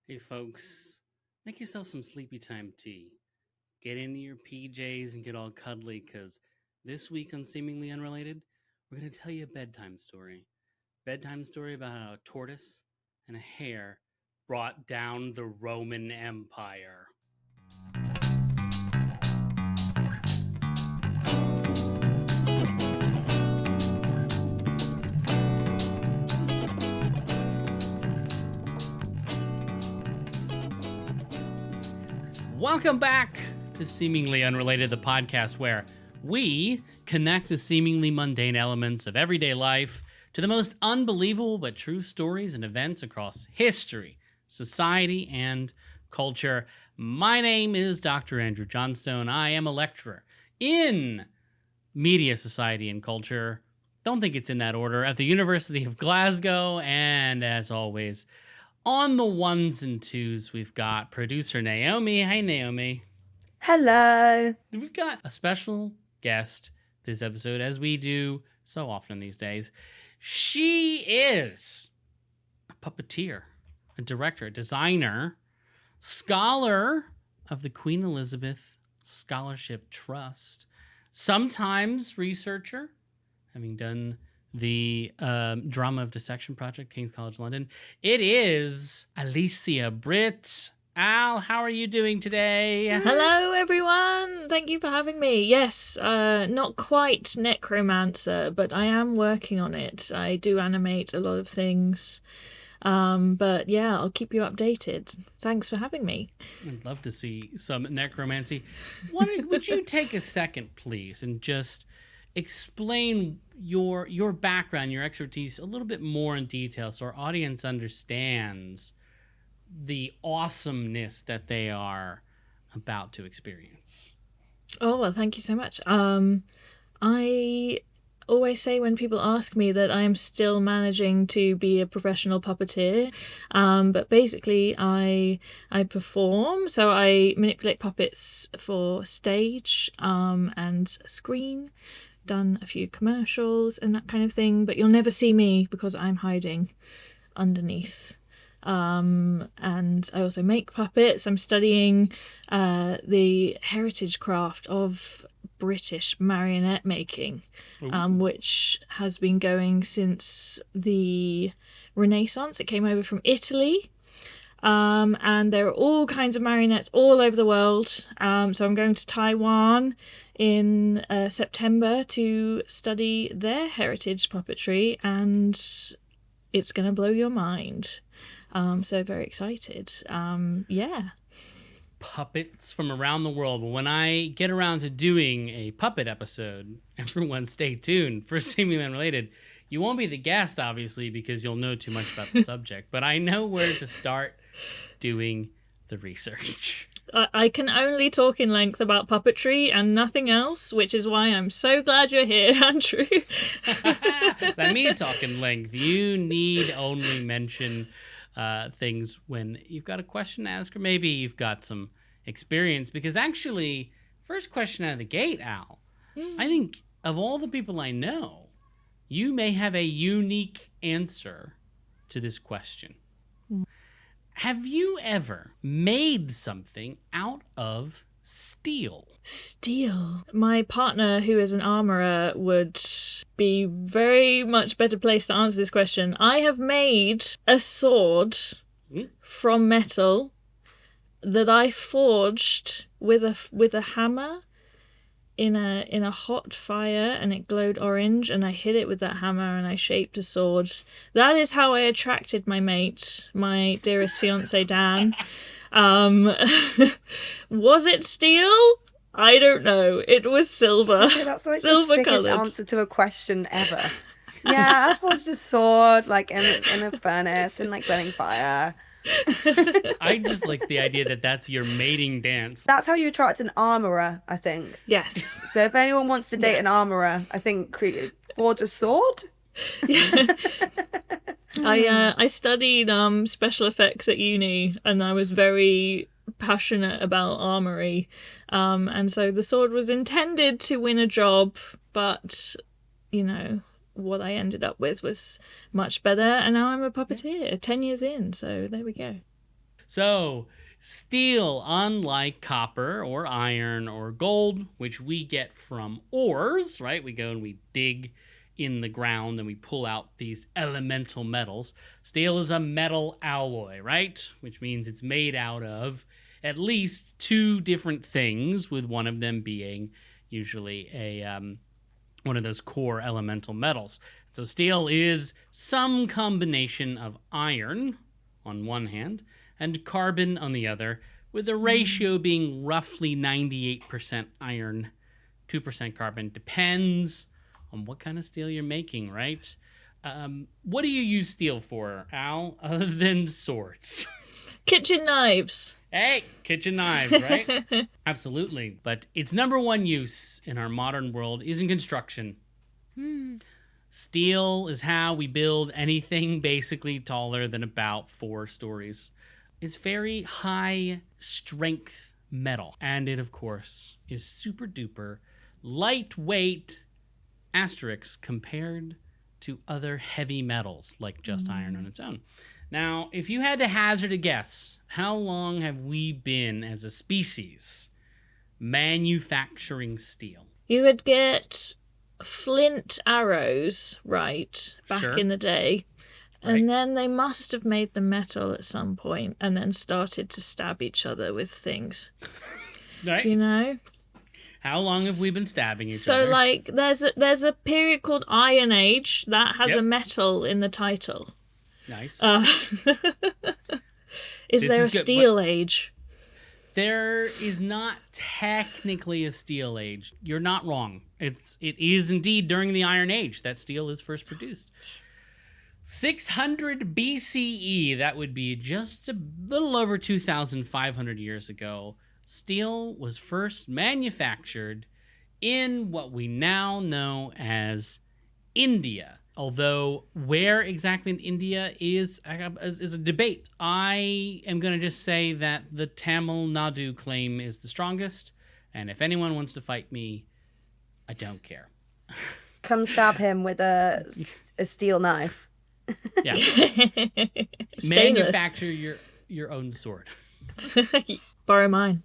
Hey folks, make yourself some sleepy time tea. Get into your PJs and get all cuddly because this week on Seemingly Unrelated, we're going to tell you a bedtime story. Bedtime story about how a tortoise and a hare brought down the Roman Empire. Welcome back to Seemingly Unrelated, the podcast where we connect the seemingly mundane elements of everyday life to the most unbelievable but true stories and events across history, society, and culture. My name is Dr. Andrew Johnstone. I am a lecturer in media, society, and culture. Don't think it's in that order at the University of Glasgow. And as always, on the ones and twos, we've got producer Naomi. Hi, Naomi. Hello. We've got a special guest this episode, as we do so often these days. She is a puppeteer, a director, a designer, scholar of the Queen Elizabeth Scholarship Trust, sometimes researcher, having done the Drama of Dissection Project, King's College London. It is Alicia. Britt. Al, how are you doing today? Hello, everyone. Thank you for having me. Yes, not quite necromancer, but I am working on it. I do animate a lot of things. But yeah, I'll keep you updated. Thanks for having me. I'd love to see some necromancy. Would you take a second, please, and just explain your background, your expertise a little bit more in detail so our audience understands the awesomeness that they are about to experience? Oh, well, thank you so much. I always say when people ask me that I'm still managing to be a professional puppeteer, but basically I perform, so I manipulate puppets for stage and screen, done a few commercials and that kind of thing, but you'll never see me because I'm hiding underneath. And I also make puppets. I'm studying the heritage craft of British marionette making, which has been going since the Renaissance. It came over from Italy. And there are all kinds of marionettes all over the world. So I'm going to Taiwan in September to study their heritage puppetry, and it's going to blow your mind. So very excited. Yeah. Puppets from around the world. Well, when I get around to doing a puppet episode, everyone stay tuned for Seemingly Unrelated. You won't be the guest, obviously, because you'll know too much about the subject, but I know where to start doing the research. I can only talk in length about puppetry and nothing else, which is why I'm so glad you're here, Andrew. Let me talk in length. You need only mention things when you've got a question to ask, or maybe you've got some experience. Because actually, first question out of the gate, Al, I think of all the people I know, you may have a unique answer to this question. Have you ever made something out of steel? Steel. My partner, who is an armourer, would be very much better placed to answer this question. I have made a sword from metal that I forged with a hammer in a hot fire, and it glowed orange, and I hit it with that hammer and I shaped a sword. That is how I attracted my mate, my dearest fiance Dan. Was it steel? I don't know. It was silver. That's like the sickest answer to a question ever. Yeah, I forged a sword like in a furnace in like burning fire. I just like the idea that that's your mating dance. That's how you attract an armourer, I think. Yes. So if anyone wants to date an armourer, I think forge a sword. Yeah. I studied special effects at uni, and I was very passionate about armory, and so the sword was intended to win a job, but what I ended up with was much better, and now I'm a puppeteer 10 years in, so there we go. So, steel, unlike copper or iron or gold, which we get from ores, right? We go and we dig in the ground and we pull out these elemental metals. Steel is a metal alloy, right? Which means it's made out of at least two different things, with one of them being usually one of those core elemental metals. So steel is some combination of iron on one hand and carbon on the other, with the ratio being roughly 98% iron, 2% carbon. Depends on what kind of steel you're making, right? What do you use steel for, Al, other than swords? Kitchen knives. Hey, kitchen knives, right? Absolutely. But its number one use in our modern world is in construction. Steel is how we build anything basically taller than about 4 stories. It's very high strength metal. And it, of course, is super duper lightweight, asterisk, compared to other heavy metals like just iron on its own. Now, if you had to hazard a guess, how long have we been as a species manufacturing steel? You would get flint arrows, right, back Sure. in the day. Right. And then they must have made the metal at some point and then started to stab each other with things. Right. You know? How long have we been stabbing each So, other? like, there's a period called Iron Age that has Yep. a metal in the title. Nice. Is This there is a good, Steel Age? There is not technically a steel age. You're not wrong. It is indeed during the Iron Age that steel is first produced. 600 BCE, that would be just a little over 2,500 years ago, steel was first manufactured in what we now know as India. Although where exactly in India is a debate. I am going to just say that the Tamil Nadu claim is the strongest, and if anyone wants to fight me, I don't care. Come stab him with a steel knife. Yeah. Stainless. Manufacture your own sword. Borrow mine.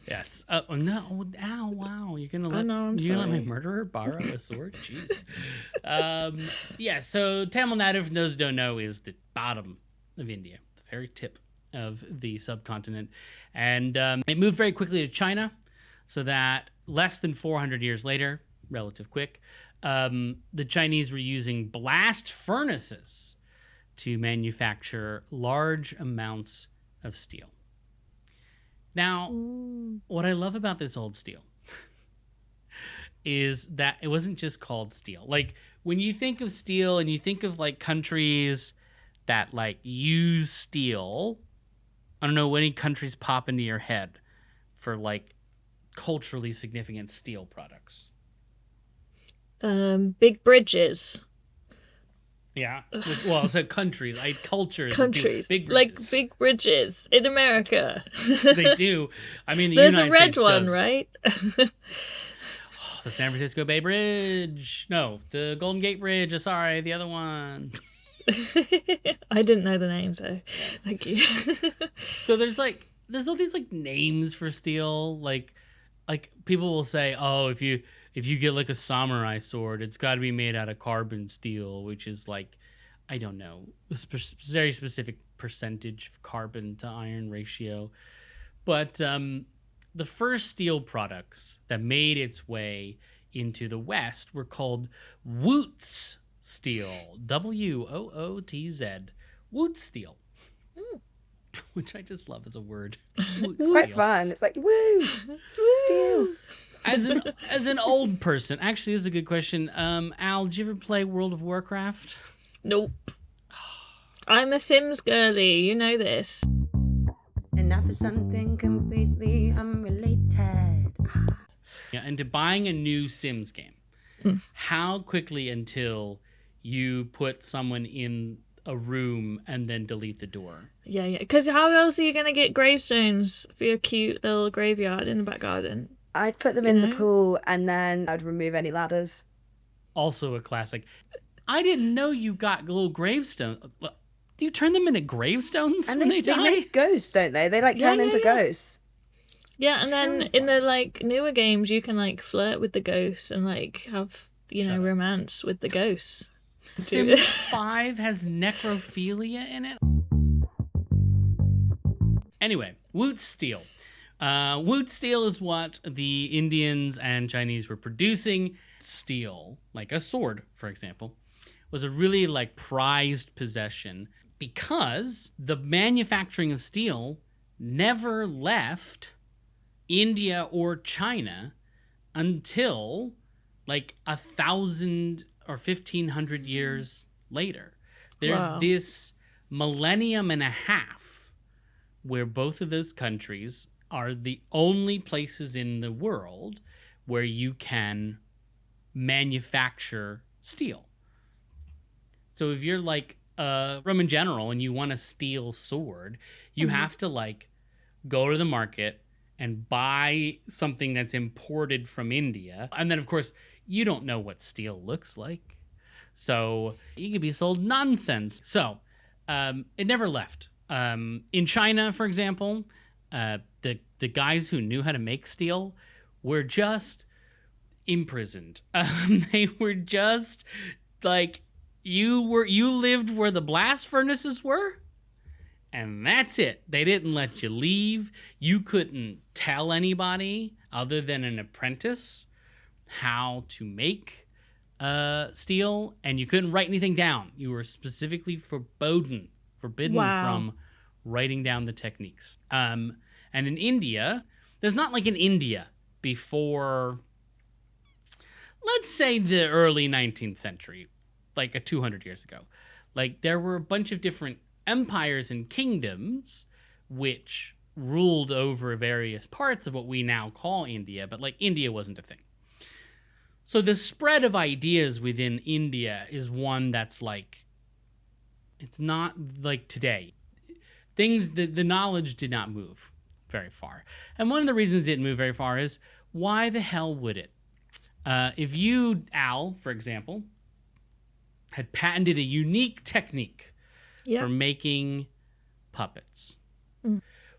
Yes. Oh no! Ow! Wow! You're gonna let I'm you're gonna let my sorry. murderer borrow a sword? Jeez. Yeah. So Tamil Nadu, for those who don't know, is the bottom of India, the very tip of the subcontinent, and it moved very quickly to China, so that less than 400 years later, relative quick, the Chinese were using blast furnaces to manufacture large amounts of steel. Now, what I love about this old steel is that it wasn't just called steel. Like, when you think of steel and you think of, like, countries that, like, use steel, I don't know, any countries pop into your head for, like, culturally significant steel products. Big bridges. Yeah. Well, so countries. Cultures. Countries. Big Like bridges. big bridges in America. They do. I mean, the There's United a red States one, does. right? Oh, the San Francisco Bay Bridge. No, the Golden Gate Bridge. Sorry, the other one. I didn't know the name, so thank you. So there's all these like names for steel. Like people will say, oh, if you get like a samurai sword, it's got to be made out of carbon steel, which is like, I don't know, a very specific percentage of carbon to iron ratio. But the first steel products that made its way into the West were called Wootz steel, Wootz, Wootz steel, which I just love as a word. Wootz It's quite steel. fun. It's like, woo, steel. As an old person, actually, this is a good question. Al, did you ever play World of Warcraft? Nope. I'm a Sims girly, you know this. And now for something completely unrelated. Yeah, and to buying a new Sims game, how quickly until you put someone in a room and then delete the door? Yeah. Because how else are you going to get gravestones for your cute little graveyard in the back garden? I'd put them in the pool and then I'd remove any ladders. Also a classic. I didn't know you got little gravestones. you turn them into gravestones And when they die? make ghosts, don't they? They like turn into ghosts. Yeah, and then in the like newer games, you can like flirt with the ghosts and like have romance with the ghosts. Sim 5 has necrophilia in it. Anyway, Woot Steel. Woot Steel is what the Indians and Chinese were producing. Steel, like a sword, for example, was a really like prized possession because the manufacturing of steel never left India or China until like 1,000 or 1,500 years later. There's this millennium and a half where both of those countries are the only places in the world where you can manufacture steel. So if you're like a Roman general and you want a steel sword, you have to like go to the market and buy something that's imported from India. And then, of course, you don't know what steel looks like. So you could be sold nonsense. So it never left. In China, for example, the guys who knew how to make steel were just imprisoned. They were just like, you lived where the blast furnaces were, and that's it. They didn't let you leave. You couldn't tell anybody other than an apprentice how to make steel, and you couldn't write anything down. You were specifically forbidden from writing down the techniques. And in India, there's not like an India before, let's say, the early 19th century, like 200 years ago. Like, there were a bunch of different empires and kingdoms which ruled over various parts of what we now call India, but like India wasn't a thing. So the spread of ideas within India is one that's like, it's not like today. The knowledge did not move very far. And one of the reasons it didn't move very far is, why the hell would it? If you, Al, for example, had patented a unique technique for making puppets,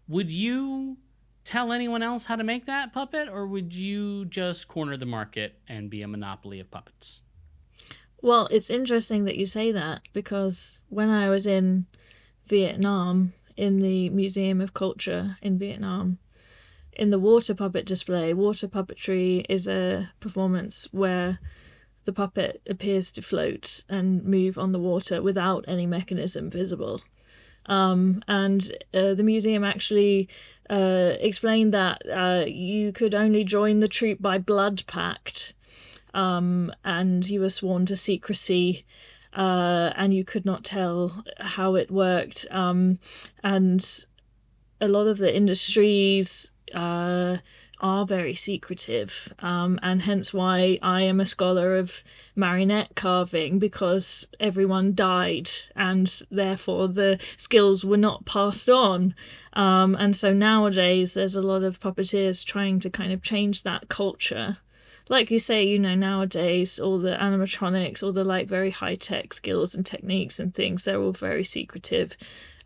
would you tell anyone else how to make that puppet, or would you just corner the market and be a monopoly of puppets? Well, it's interesting that you say that, because when I was in Vietnam, in the Museum of Culture in Vietnam, in the water puppet display, water puppetry is a performance where the puppet appears to float and move on the water without any mechanism visible. And the museum actually explained that you could only join the troupe by blood pact, and you were sworn to secrecy, and you could not tell how it worked. And a lot of the industries are very secretive, and hence why I am a scholar of marionette carving, because everyone died and therefore the skills were not passed on. And so nowadays there's a lot of puppeteers trying to kind of change that culture. Like you say, nowadays all the animatronics, all the like very high-tech skills and techniques and things, they're all very secretive.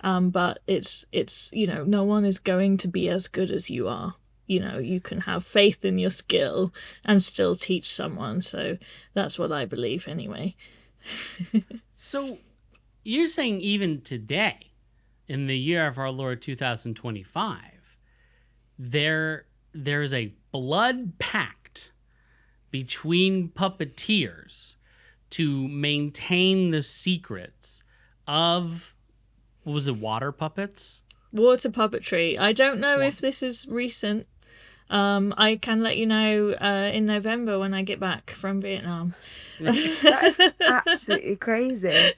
But it's no one is going to be as good as you are. You can have faith in your skill and still teach someone. So that's what I believe anyway. So you're saying even today, in the year of our Lord 2025, there's a blood pact between puppeteers to maintain the secrets of, what was it, water puppets? Water puppetry. I don't know if this is recent. I can let you know in November when I get back from Vietnam. That is absolutely crazy.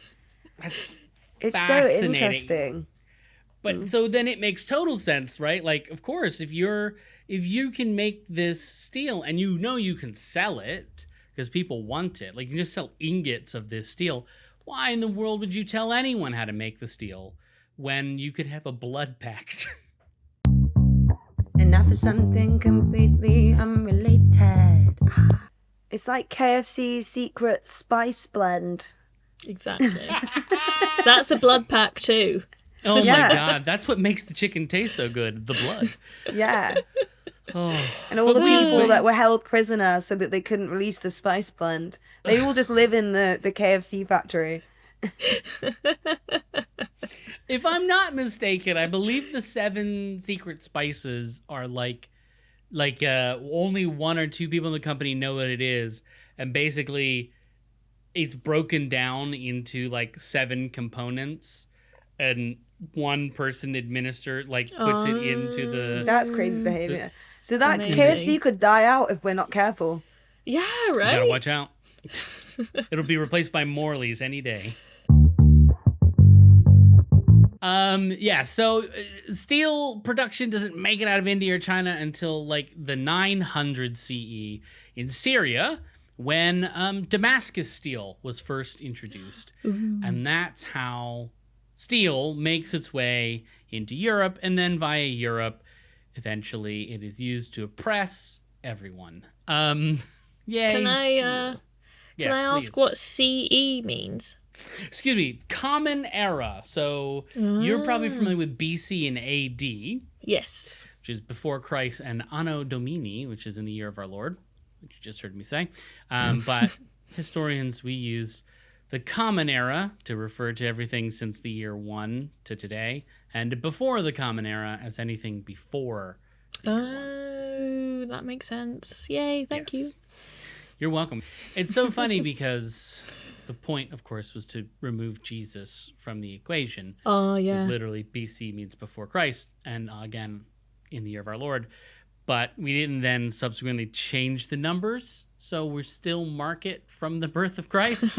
It's so interesting. But so then it makes total sense, right? Like, of course, if you can make this steel and you can sell it because people want it, like you can just sell ingots of this steel, why in the world would you tell anyone how to make the steel when you could have a blood pact? And now for something completely unrelated. It's like KFC's secret spice blend. Exactly. That's a blood pack too. Oh Yeah. my God, that's what makes the chicken taste so good, the blood. Yeah. Oh. And all the people that were held prisoner so that they couldn't release the spice blend, they all just live in the KFC factory. If I'm not mistaken, I believe the 7 secret spices are like only 1 or 2 people in the company know what it is, and basically it's broken down into like 7 components, and one person puts it into the. That's crazy behavior. So that Amazing. KFC could die out if we're not careful. Yeah, You right. gotta watch out. It'll be replaced by Morley's any day. So steel production doesn't make it out of India or China until like the 900 CE in Syria, when Damascus steel was first introduced. Ooh. And that's how steel makes its way into Europe, and then via Europe, eventually it is used to oppress everyone. Yay, Can I steel. Yes, can I ask please. what CE means? Excuse me, Common Era. So you're probably familiar with BC and AD, Yes. which is before Christ, and Anno Domini, which is in the year of our Lord, which you just heard me say. But historians, we use the Common Era to refer to everything since the year 1 to today, and before the Common Era as anything before the year 1. That makes sense. Yay, thank you. You're welcome. It's so funny because the point, of course, was to remove Jesus from the equation. Oh, yeah. Because literally BC means before Christ, and again, in the year of our Lord. But we didn't then subsequently change the numbers, so we're still mark it from the birth of Christ.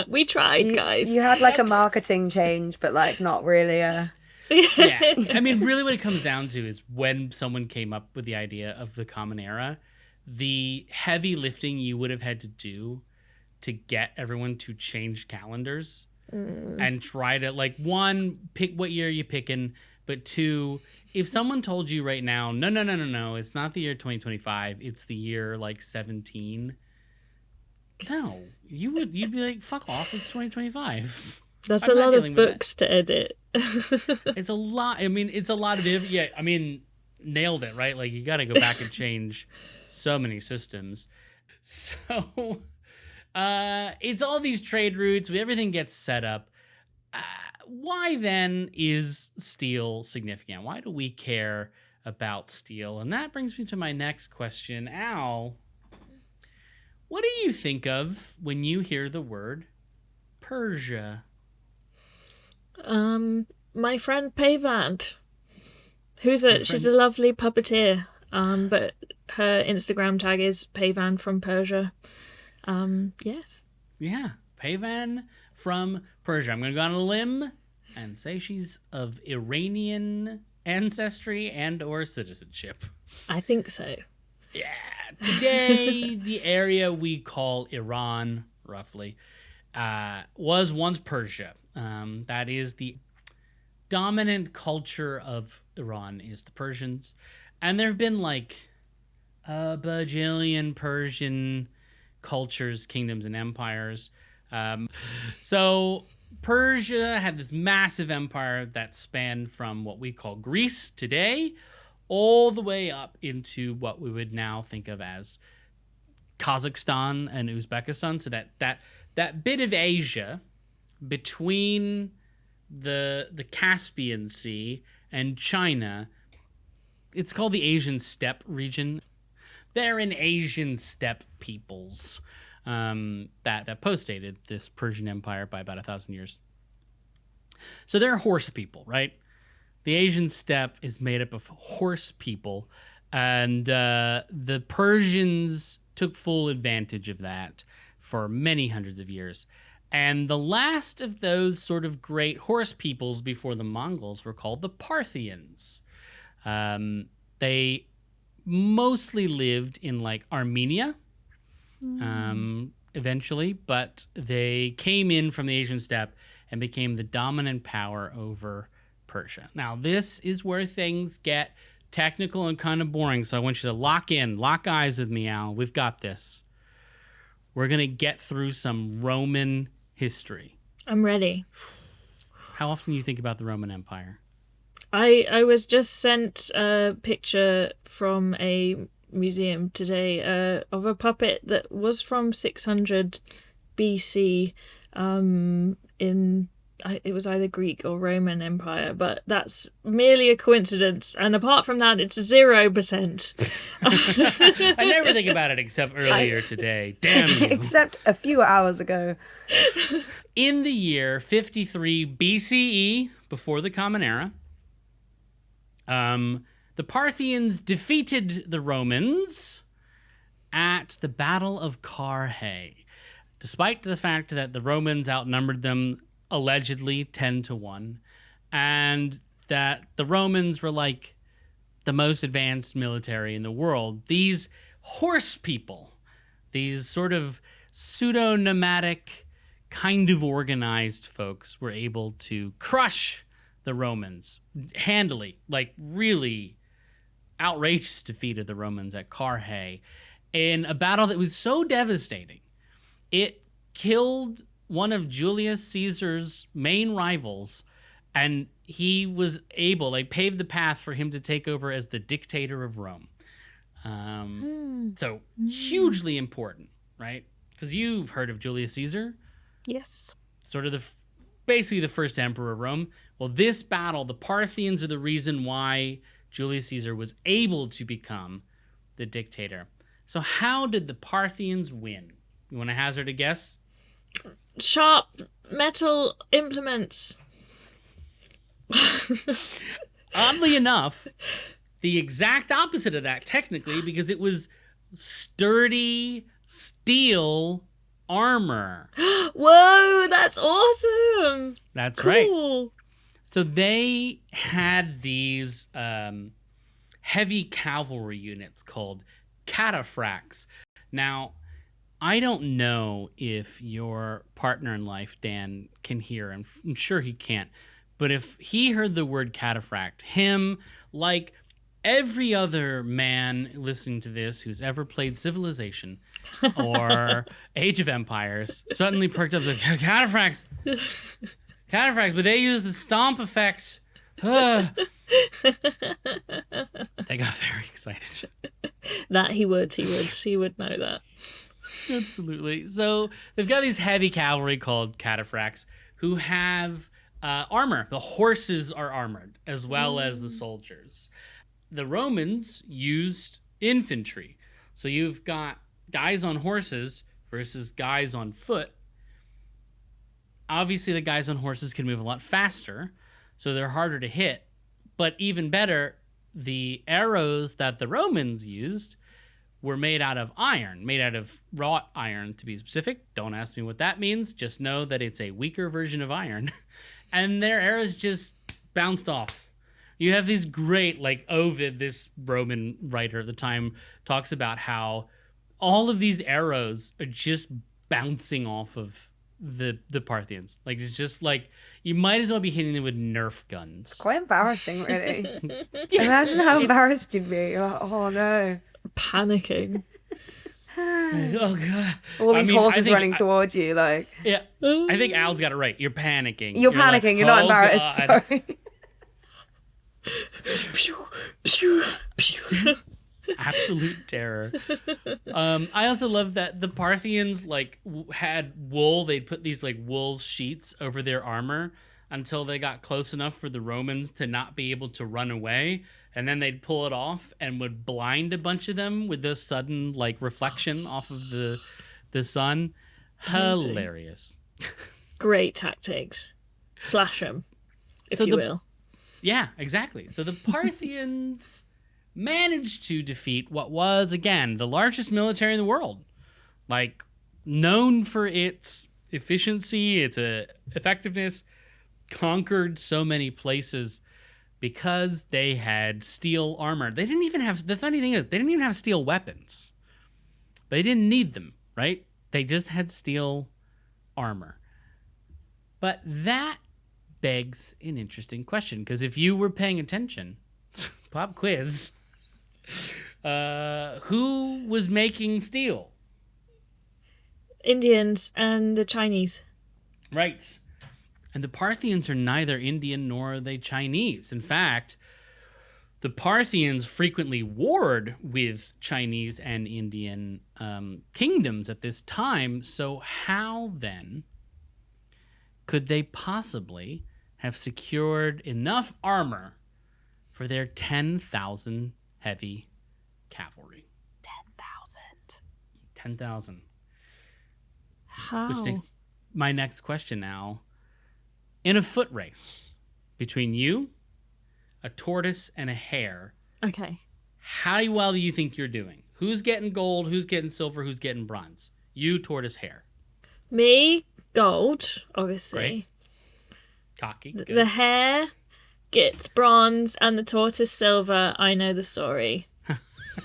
We tried, guys. You had like a marketing change, but like not really a... Yeah. I mean, really what it comes down to is when someone came up with the idea of the Common Era, the heavy lifting you would have had to do to get everyone to change calendars and try to, like, 1, pick what year you're picking, but 2, if someone told you right now, no, it's not the year 2025, it's the year like 17, no, you'd be like, fuck off, it's 2025. That's I'm a not lot of dealing with that. books to edit. It's a lot. I mean, it's a lot of nailed it, right? Like, you got to go back and change so many systems. So it's all these trade routes. Everything gets set up. Why then is steel significant? Why do we care about steel? And that brings me to my next question. Al, what do you think of when you hear the word Persia? My friend Pavant, she's a lovely puppeteer. But her Instagram tag is Pavan from Persia. Yes. Yeah, Pavan from Persia. I'm going to go on a limb and say she's of Iranian ancestry and or citizenship. I think so. Yeah. Today, the area we call Iran, roughly, was once Persia. That is the dominant culture of Iran is the Persians. And there have been like a bajillion Persian cultures, kingdoms, and empires. So Persia had this massive empire that spanned from what we call Greece today all the way up into what we would now think of as Kazakhstan and Uzbekistan. So that bit of Asia between the Caspian Sea and China, it's called the Asian Steppe region. They're an Asian steppe peoples that postdated this Persian Empire by about 1,000 years. So they're horse people, right? The Asian steppe is made up of horse people, and the Persians took full advantage of that for many hundreds of years. And the last of those sort of great horse peoples before the Mongols were called the Parthians. They mostly lived in like Armenia eventually, but they came in from the Asian steppe and became the dominant power over Persia. Now, this is where things get technical and kind of boring, so I want you to lock eyes with me, Al. We've got this. We're going to get through some Roman history. I'm ready. How often do you think about the Roman Empire? I was just sent a picture from a museum today of a puppet that was from 600 BC it was either Greek or Roman Empire, but that's merely a coincidence. And apart from that, it's 0%. I never think about it except earlier today. Damn you. Except a few hours ago. In the year 53 BCE, before the Common Era, the Parthians defeated the Romans at the Battle of Carrhae, despite the fact that the Romans outnumbered them allegedly 10-1, and that the Romans were like the most advanced military in the world. These horse people, these sort of pseudo-nomadic, kind of organized folks, were able to crush the Romans handily, like really outrageous defeat of the Romans at Carrhae in a battle that was so devastating. It killed one of Julius Caesar's main rivals, and he was able, like, paved the path for him to take over as the dictator of Rome. So hugely important, right? Because you've heard of Julius Caesar. Yes. Sort of basically the first emperor of Rome. Well, this battle, the Parthians are the reason why Julius Caesar was able to become the dictator. So how did the Parthians win? You want to hazard a guess? Sharp metal implements. Oddly enough, the exact opposite of that, technically, because it was sturdy steel armor. Whoa, that's awesome. That's cool. Right. So they had these heavy cavalry units called cataphracts. Now, I don't know if your partner in life, Dan, can hear. I'm sure he can't. But if he heard the word cataphract, him, like every other man listening to this who's ever played Civilization or Age of Empires, suddenly perked up the cataphracts. Cataphracts, but they use the stomp effect. They got very excited. That he would know that. Absolutely. So they've got these heavy cavalry called cataphracts who have armor. The horses are armored as well as the soldiers. The Romans used infantry. So you've got guys on horses versus guys on foot. Obviously, the guys on horses can move a lot faster, so they're harder to hit. But even better, the arrows that the Romans used were made out of iron, made out of wrought iron, to be specific. Don't ask me what that means. Just know that it's a weaker version of iron. And their arrows just bounced off. You have these great, like Ovid, this Roman writer at the time, talks about how all of these arrows are just bouncing off of the Parthians. Like, it's just like, you might as well be hitting them with Nerf guns. It's quite embarrassing, really. Imagine how embarrassed you'd be. You're like, oh no. Panicking. Oh god! All these horses running towards you, like. Yeah, I think Al's got it right. You're panicking. You're panicking. Like, you're not embarrassed. Sorry. Absolute terror. I also love that the Parthians like had wool. They'd put these like wool sheets over their armor until they got close enough for the Romans to not be able to run away. And then they'd pull it off and would blind a bunch of them with this sudden like reflection off of the sun. Amazing. Hilarious. Great tactics. Flash them, if you will. Yeah, exactly. So the Parthians managed to defeat what was, again, the largest military in the world. Like, known for its efficiency, its effectiveness, conquered so many places because they had steel armor. They didn't even have, the funny thing is, they didn't even have steel weapons. They didn't need them, right? They just had steel armor. But that begs an interesting question, because if you were paying attention, pop quiz, who was making steel? Indians and the Chinese. Right. And the Parthians are neither Indian nor are they Chinese. In fact, the Parthians frequently warred with Chinese and Indian kingdoms at this time. So how then could they possibly have secured enough armor for their 10,000 heavy cavalry? 10,000. 10,000. How? Which takes my next question now. In a foot race between you, a tortoise, and a hare, Okay. how well do you think you're doing? Who's getting gold? Who's getting silver? Who's getting bronze? You, tortoise, hare. Me, gold, obviously. Great. Cocky. Good. The hare gets bronze and the tortoise silver. I know the story.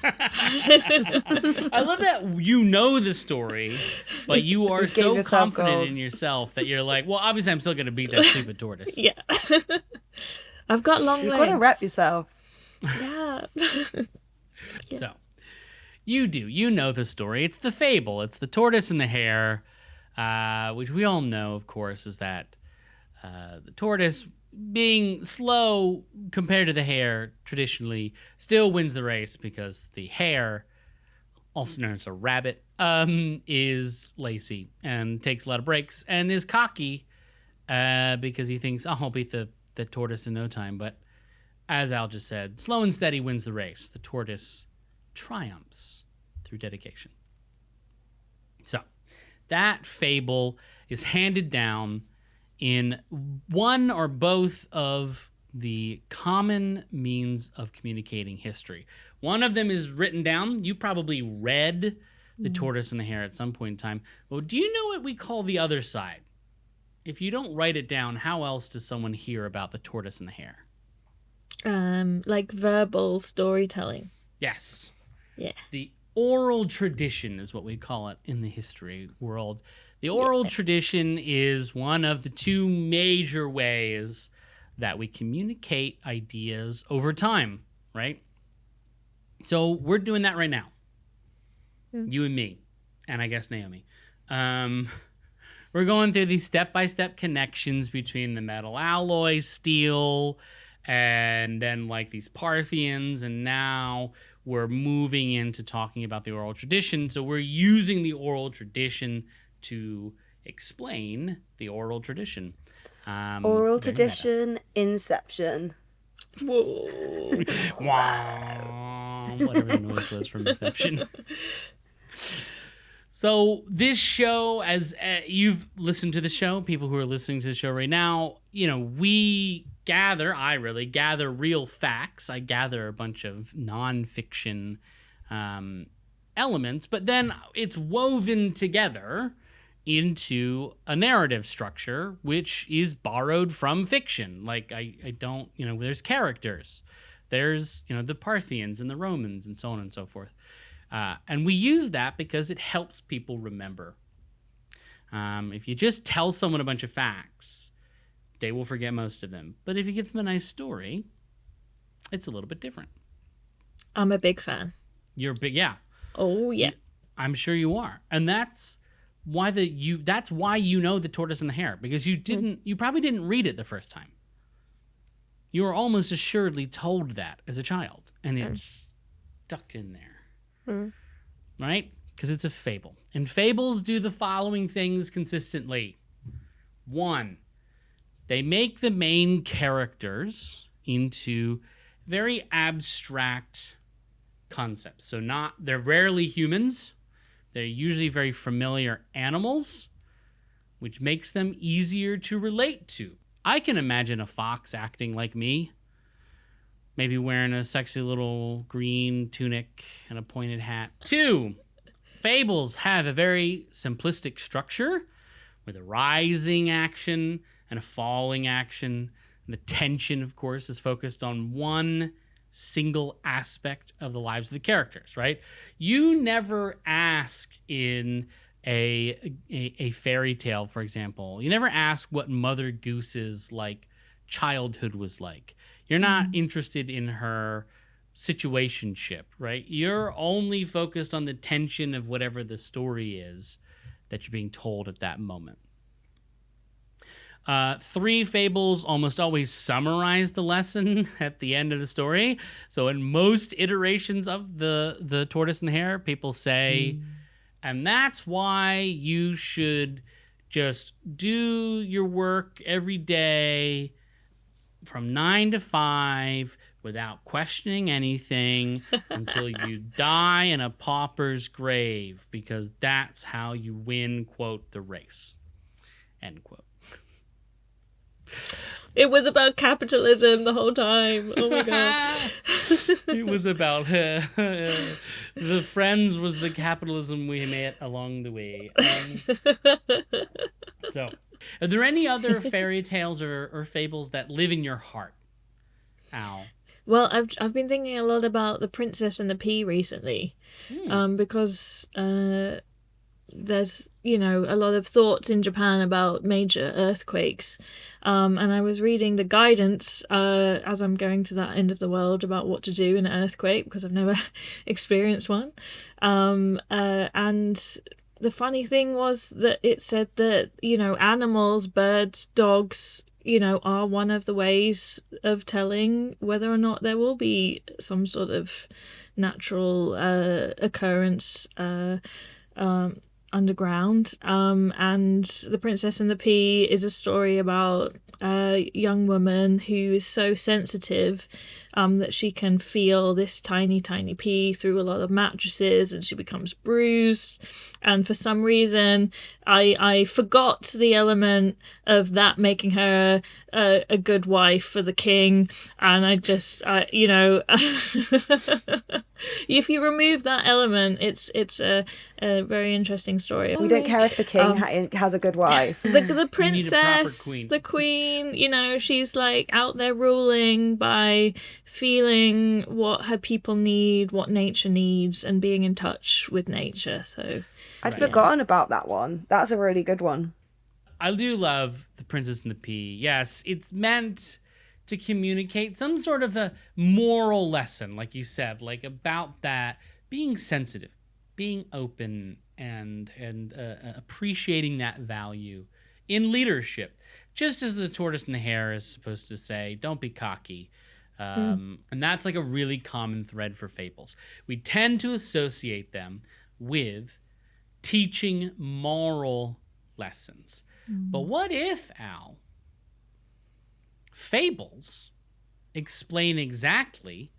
I love that you know the story, but you are so yourself confident gold. in yourself that you're like, well, obviously I'm still going to beat that stupid tortoise. Yeah. I've got long You've legs. got to rep yourself. Yeah. So, you know the story. It's the fable. It's the tortoise and the hare, which we all know, of course, is that the tortoise, being slow compared to the hare traditionally, still wins the race because the hare, also known as a rabbit, is lazy and takes a lot of breaks and is cocky because he thinks, oh, I'll beat the tortoise in no time. But as Al just said, slow and steady wins the race. The tortoise triumphs through dedication. So that fable is handed down in one or both of the common means of communicating history. One of them is written down. You probably read The Tortoise and the Hare at some point in time. Well, do you know what we call the other side? If you don't write it down, how else does someone hear about The Tortoise and the Hare? Like verbal storytelling. Yes. Yeah. The oral tradition is what we call it in the history world. The oral tradition is one of the two major ways that we communicate ideas over time, right? So we're doing that right now. You and me, and I guess Naomi. We're going through these step-by-step connections between the metal alloy, steel, and then like these Parthians, and now we're moving into talking about the oral tradition. So we're using the oral tradition to explain the oral tradition. Oral tradition, Inception. Whoa. Wow. Whatever the noise was from Inception. So this show, as you've listened to the show, people who are listening to the show right now, I really gather real facts. I gather a bunch of nonfiction elements, but then it's woven together into a narrative structure, which is borrowed from fiction. Like I don't, there's characters, there's, the Parthians and the Romans and so on and so forth. And we use that because it helps people remember. If you just tell someone a bunch of facts, they will forget most of them. But if you give them a nice story, it's a little bit different. I'm a big fan. You're big, yeah. Oh, yeah. I'm sure you are. And that's why that's why you know The Tortoise and the Hare, because you probably didn't read it the first time. You were almost assuredly told that as a child, and it's stuck in there. Right? Because it's a fable. And fables do the following things consistently. 1, they make the main characters into very abstract concepts. So they're rarely humans. They're usually very familiar animals, which makes them easier to relate to. I can imagine a fox acting like me, maybe wearing a sexy little green tunic and a pointed hat. 2, fables have a very simplistic structure with a rising action and a falling action. And the tension, of course, is focused on one single aspect of the lives of the characters, right? You never ask in a fairy tale, for example, you never ask what Mother Goose's childhood was like. You're not interested in her situationship, right? You're only focused on the tension of whatever the story is that you're being told at that moment. Three fables almost always summarize the lesson at the end of the story. So in most iterations of the tortoise and the hare, people say, and that's why you should just do your work every day from 9 to 5 without questioning anything until you die in a pauper's grave, because that's how you win, quote, the race, end quote. It was about capitalism the whole time. Oh my god. It was about the friends was the capitalism we met along the way. So, are there any other fairy tales or fables that live in your heart, Al? Well, I've been thinking a lot about The Princess and the Pea recently, because there's, a lot of thoughts in Japan about major earthquakes. And I was reading the guidance as I'm going to that end of the world about what to do in an earthquake, because I've never experienced one. And the funny thing was that it said that, animals, birds, dogs, are one of the ways of telling whether or not there will be some sort of natural occurrence underground. And The Princess and the Pea is a story about a young woman who is so sensitive that she can feel this tiny pea through a lot of mattresses, and she becomes bruised. And for some reason I forgot the element of that making her a good wife for the king, and I if you remove that element, it's a very interesting story. We don't care if the king has a good wife. The princess, the queen, she's like out there ruling by feeling what her people need, what nature needs, and being in touch with nature. So I'd forgotten about that one. That's a really good one. I do love The Princess and the Pea. Yes, it's meant to communicate some sort of a moral lesson, like you said, like about that being sensitive, being open, and appreciating that value in leadership. Just as the tortoise and the hare is supposed to say, don't be cocky. And that's like a really common thread for fables. We tend to associate them with teaching moral lessons. But what if, Al, fables explain exactly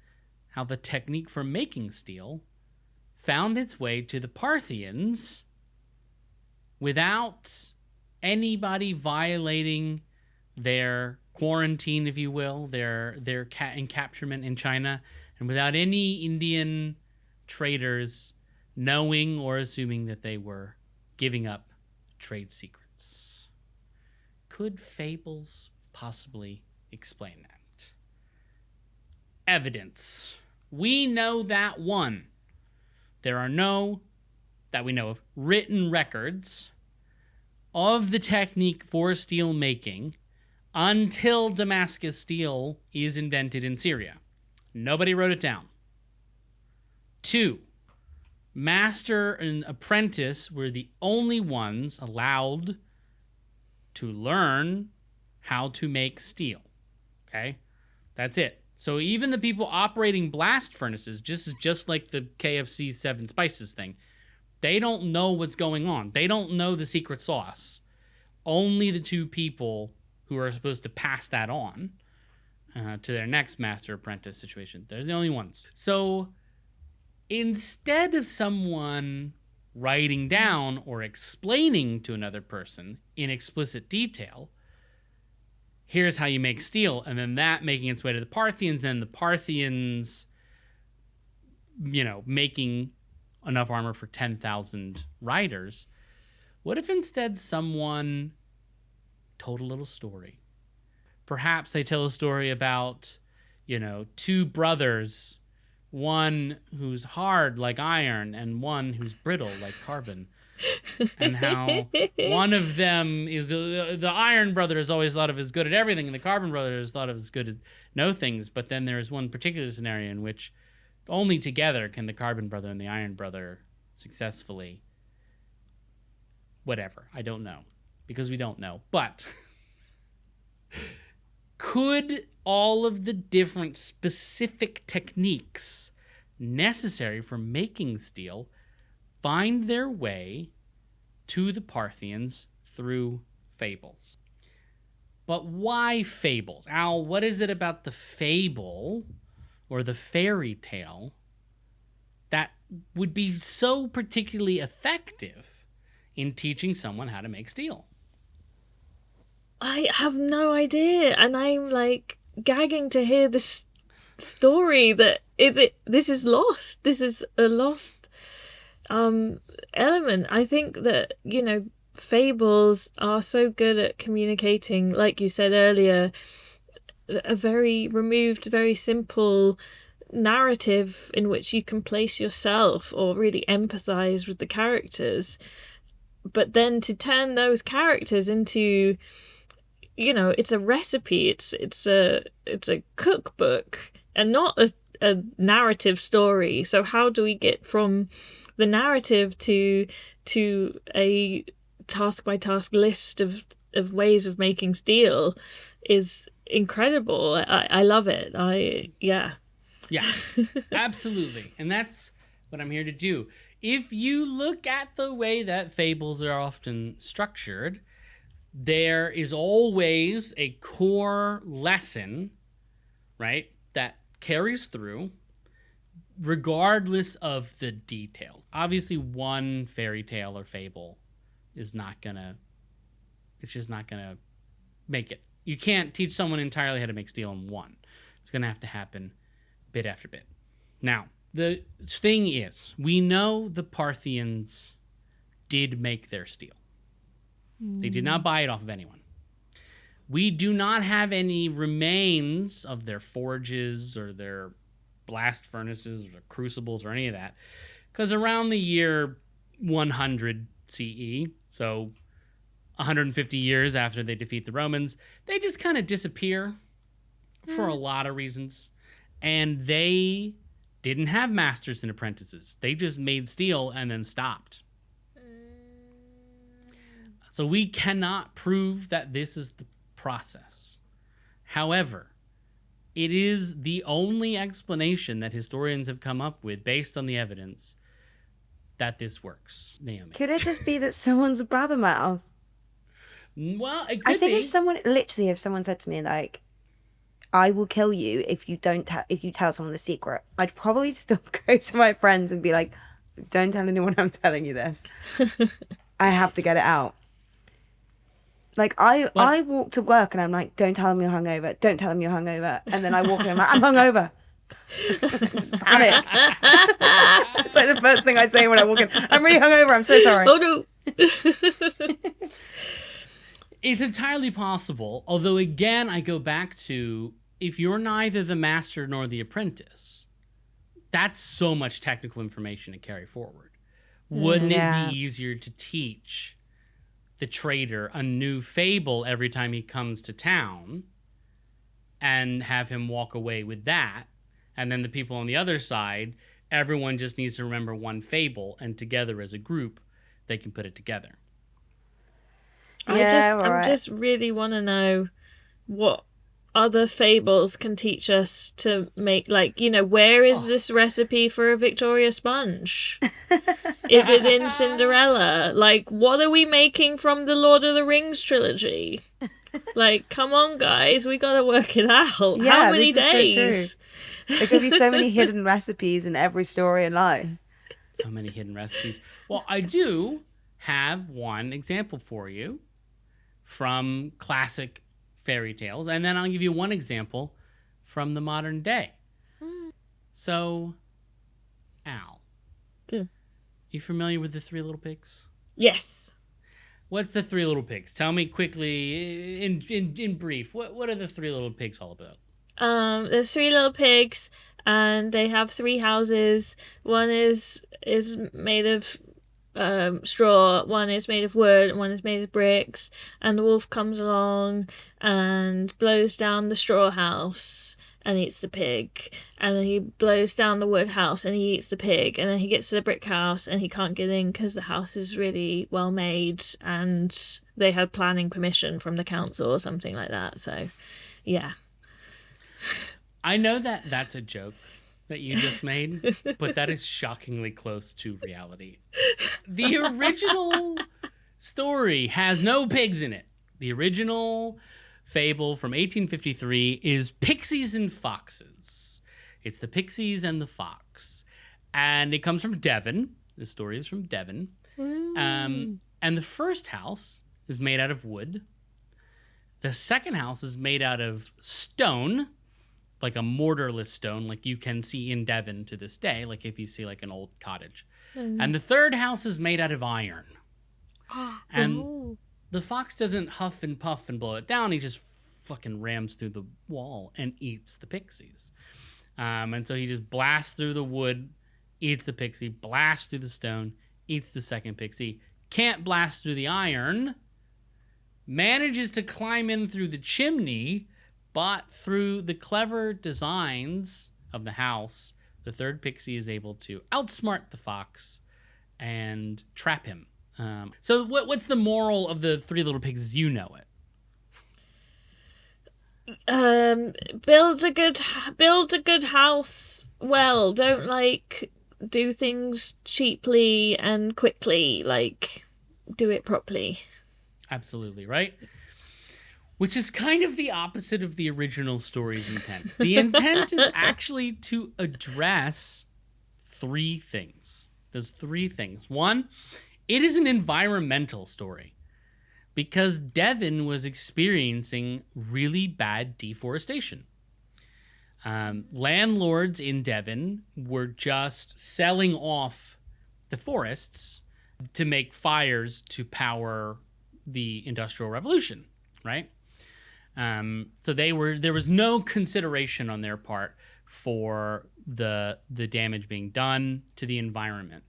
how the technique for making steel found its way to the Parthians without anybody violating their quarantine, if you will, their encapturement in China, and without any Indian traders knowing or assuming that they were giving up trade secrets? Could fables possibly explain that? Evidence. We know that one. There are no, that we know of, written records of the technique for steel making until Damascus steel is invented in Syria. Nobody wrote it down. 2, master and apprentice were the only ones allowed to learn how to make steel. Okay? That's it. So even the people operating blast furnaces, just like the KFC 7 Spices thing, they don't know what's going on. They don't know the secret sauce. Only the 2 people who are supposed to pass that on to their next master apprentice situation. They're the only ones. So instead of someone writing down or explaining to another person in explicit detail, here's how you make steel, and then that making its way to the Parthians, then the Parthians, making enough armor for 10,000 riders, what if instead someone told a little story? Perhaps they tell a story about, 2 brothers, one who's hard like iron and one who's brittle like carbon. And how one of them is the iron brother is always thought of as good at everything, and the carbon brother is thought of as good at no things. But then there's one particular scenario in which only together can the carbon brother and the iron brother successfully. Whatever, I don't know, because we don't know. But Could all of the different specific techniques necessary for making steel find their way to the Parthians through fables? But why fables? Al, what is it about the fable or the fairy tale that would be so particularly effective in teaching someone how to make steel? I have no idea, and I'm like gagging to hear this story. This is lost. This is a lost element. I think that, fables are so good at communicating, like you said earlier, a very removed, very simple narrative in which you can place yourself or really empathize with the characters. But then to turn those characters into, it's a recipe, it's a cookbook and not a narrative story. So how do we get from the narrative to a task by task list of ways of making steel is incredible. I love it. Yeah, absolutely. And that's what I'm here to do. If you look at the way that fables are often structured, there is always a core lesson, right, that carries through regardless of the details. Obviously, one fairy tale or fable is just not gonna make it. You can't teach someone entirely how to make steel in one. It's gonna have to happen bit after bit. Now, the thing is, we know the Parthians did make their steel. They did not buy it off of anyone. We do not have any remains of their forges or their blast furnaces or crucibles or any of that, because around the year 100 CE, so 150 years after they defeat the Romans, they just kind of disappear for a lot of reasons. And they didn't have masters and apprentices. They just made steel and then stopped. So we cannot prove that this is the process. However, it is the only explanation that historians have come up with based on the evidence that this works. Naomi. Could it just be that someone's a blabbermouth? Well, it could I think be. if someone said to me, like, I will kill you if you tell someone the secret, I'd probably still go to my friends and be like, don't tell anyone I'm telling you this. I have to get it out. Like, I walk to work and I'm like, don't tell them you're hungover. Don't tell them you're hungover. And then I walk in and I'm like, I'm hungover. Just panic. It's like the first thing I say when I walk in. I'm really hungover. I'm so sorry. Oh, no. It's entirely possible. Although, again, I go back to, if you're neither the master nor the apprentice, that's so much technical information to carry forward. Wouldn't it be easier to teach the trader a new fable every time he comes to town and have him walk away with that? And then the people on the other side, everyone just needs to remember one fable, and together as a group, they can put it together. I just really want to know what other fables can teach us to make, like, where is this recipe for a Victoria sponge? Is it in Cinderella? Like, what are we making from the Lord of the Rings trilogy? Like, come on, guys, we gotta work it out. Yeah, how many this days? Is so true. There could be so many hidden recipes in every story in life. So many hidden recipes. Well, I do have one example for you from classic fairy tales, and then I'll give you one example from the modern day. So, Al, you familiar with the Three Little Pigs? Yes. What's the Three Little Pigs? Tell me quickly, in brief, what are the Three Little Pigs all about? There's three little pigs, and they have three houses. One is made of straw, one is made of wood, and one is made of bricks. And the wolf comes along and blows down the straw house, and eats the pig, and then he blows down the wood house and he eats the pig, and then he gets to the brick house and he can't get in because the house is really well made and they had planning permission from the council or something like that. So yeah. I know that that's a joke that you just made, but that is shockingly close to reality. The original story has no pigs in it. The original fable from 1853 is Pixies and Foxes. It's the Pixies and the Fox. And it comes from Devon. The story is from Devon. And the first house is made out of wood. The second house is made out of stone, like a mortarless stone, like you can see in Devon to this day, like if you see like an old cottage. And the third house is made out of iron. And the fox doesn't huff and puff and blow it down. He just fucking rams through the wall and eats the pixies. And so he just blasts through the wood, eats the pixie, blasts through the stone, eats the second pixie, can't blast through the iron, manages to climb in through the chimney, but through the clever designs of the house, the third pixie is able to outsmart the fox and trap him. So what's the moral of the Three Little Pigs as you know it? Build a good house well. Don't like do things cheaply and quickly. Like do it properly. Absolutely, right? Which is kind of the opposite of the original story's intent. The intent is actually to address three things. There's three things. One, it is an environmental story because Devon was experiencing really bad deforestation. Landlords in Devon were just selling off the forests to make fires to power the Industrial Revolution, right? So there was no consideration on their part for the damage being done to the environment.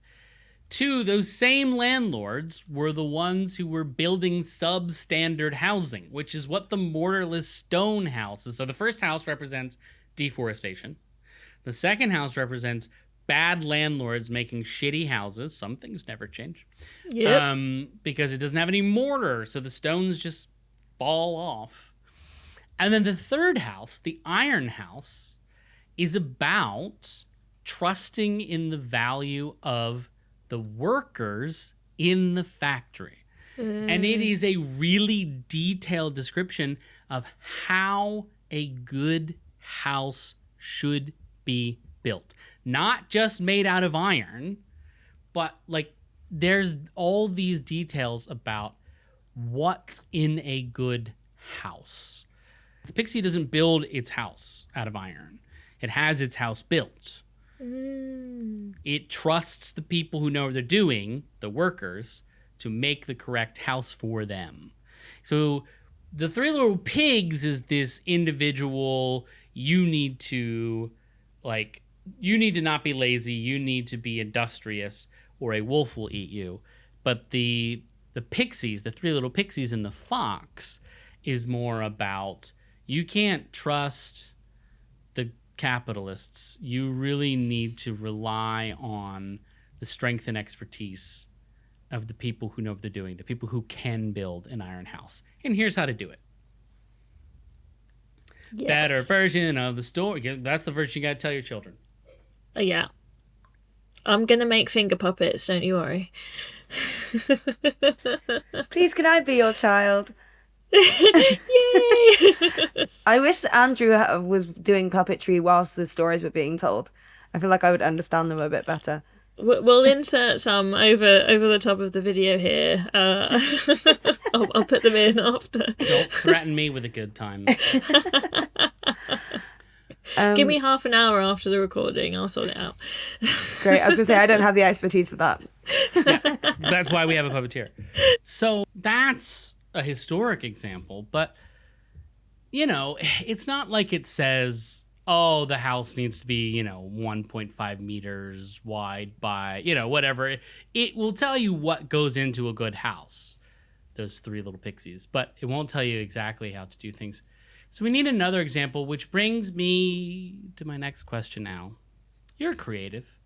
Two, those same landlords were the ones who were building substandard housing, which is what the mortarless stone house is. So the first house represents deforestation. The second house represents bad landlords making shitty houses. Some things never change. Yep. Because it doesn't have any mortar, so the stones just fall off. And then the third house, the iron house, is about trusting in the value of the workers in the factory. And it is a really detailed description of how a good house should be built. Not just made out of iron, but like there's all these details about what's in a good house. The pixie doesn't build its house out of iron. It has its house built. It trusts the people who know what they're doing, the workers, to make the correct house for them. So the Three Little Pigs is this individual, you need to not be lazy, you need to be industrious, or a wolf will eat you. But the pixies, the Three Little Pixies and the fox, is more about you can't trust the capitalists. You really need to rely on the strength and expertise of the people who know what they're doing, the people who can build an iron house. And here's how to do it. Yes. Better version of the story. That's the version you got to tell your children. Yeah. I'm going to make finger puppets, don't you worry. Please, can I be your child? Yay! I wish Andrew was doing puppetry whilst the stories were being told. I feel like I would understand them a bit better. We'll insert some over the top of the video here. I'll put them in after. Don't threaten me with a good time. Give me half an hour after the recording. I'll sort it out. Great. I was going to say, I don't have the expertise for that. Yeah, that's why we have a puppeteer. So that's a historic example, but, you know, it's not like it says, oh, the house needs to be, 1.5 meters wide by, whatever. It will tell you what goes into a good house, those Three Little Pixies, but it won't tell you exactly how to do things. So we need another example, which brings me to my next question now. You're creative,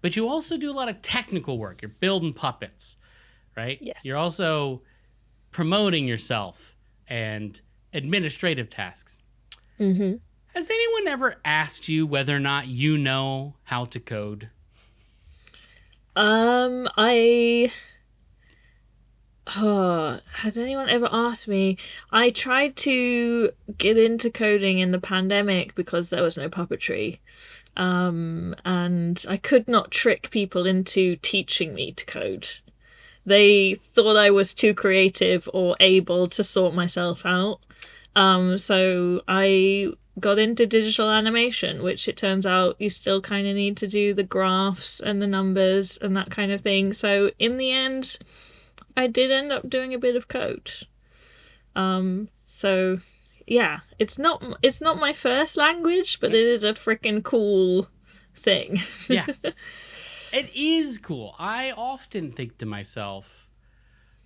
but you also do a lot of technical work. You're building puppets, right? Yes. You're also promoting yourself and administrative tasks. Mm-hmm. Has anyone ever asked you whether or not you know how to code? Has anyone ever asked me? I tried to get into coding in the pandemic because there was no puppetry. And I could not trick people into teaching me to code. They thought I was too creative or able to sort myself out. So I got into digital animation, which it turns out you still kind of need to do the graphs and the numbers and that kind of thing. So in the end, I did end up doing a bit of code. So yeah, it's not my first language, but it is a freaking cool thing. Yeah. It is cool. I often think to myself,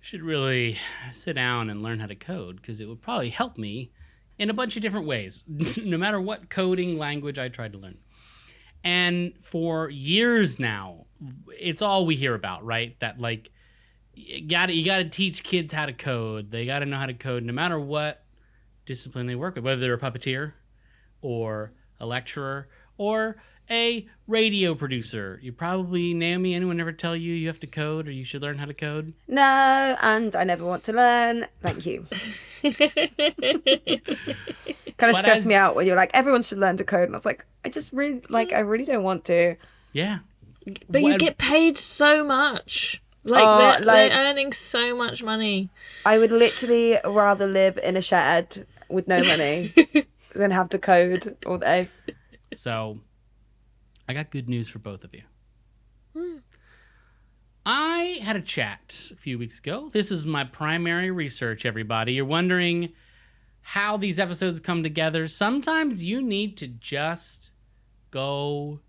I should really sit down and learn how to code because it would probably help me in a bunch of different ways, no matter what coding language I tried to learn. And for years now, it's all we hear about, right? That like, you gotta teach kids how to code. They gotta know how to code no matter what discipline they work with, whether they're a puppeteer or a lecturer or a radio producer. You probably, Naomi, anyone ever tell you you have to code or you should learn how to code? No, and I never want to learn. Thank you. Kind of stressed me out when you're like, everyone should learn to code. And I was like, I really don't want to. Yeah. But you get paid so much. Like, they're earning so much money. I would literally rather live in a shed with no money than have to code all day. So, I got good news for both of you. I had a chat a few weeks ago. This is my primary research, everybody. You're wondering how these episodes come together. Sometimes you need to just go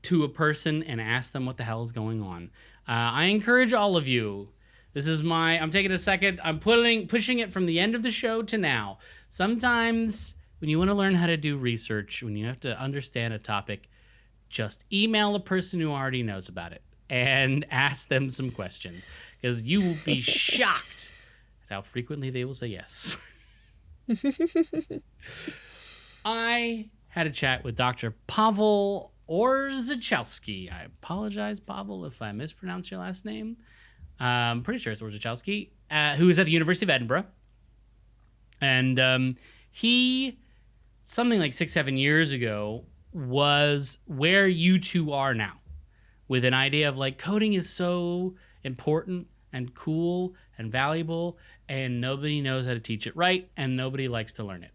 to a person and ask them what the hell is going on. I encourage all of you. I'm taking a second. I'm pushing it from the end of the show to now. Sometimes when you want to learn how to do research, when you have to understand a topic, just email a person who already knows about it and ask them some questions because you will be shocked at how frequently they will say yes. I had a chat with Dr. Pavel Orzechowski. I apologize, Pavel, if I mispronounce your last name. I'm pretty sure it's Orzechowski, who is at the University of Edinburgh. And he, something like 6-7 years ago, was where you two are now, with an idea of like coding is so important and cool and valuable, and nobody knows how to teach it right, and nobody likes to learn it.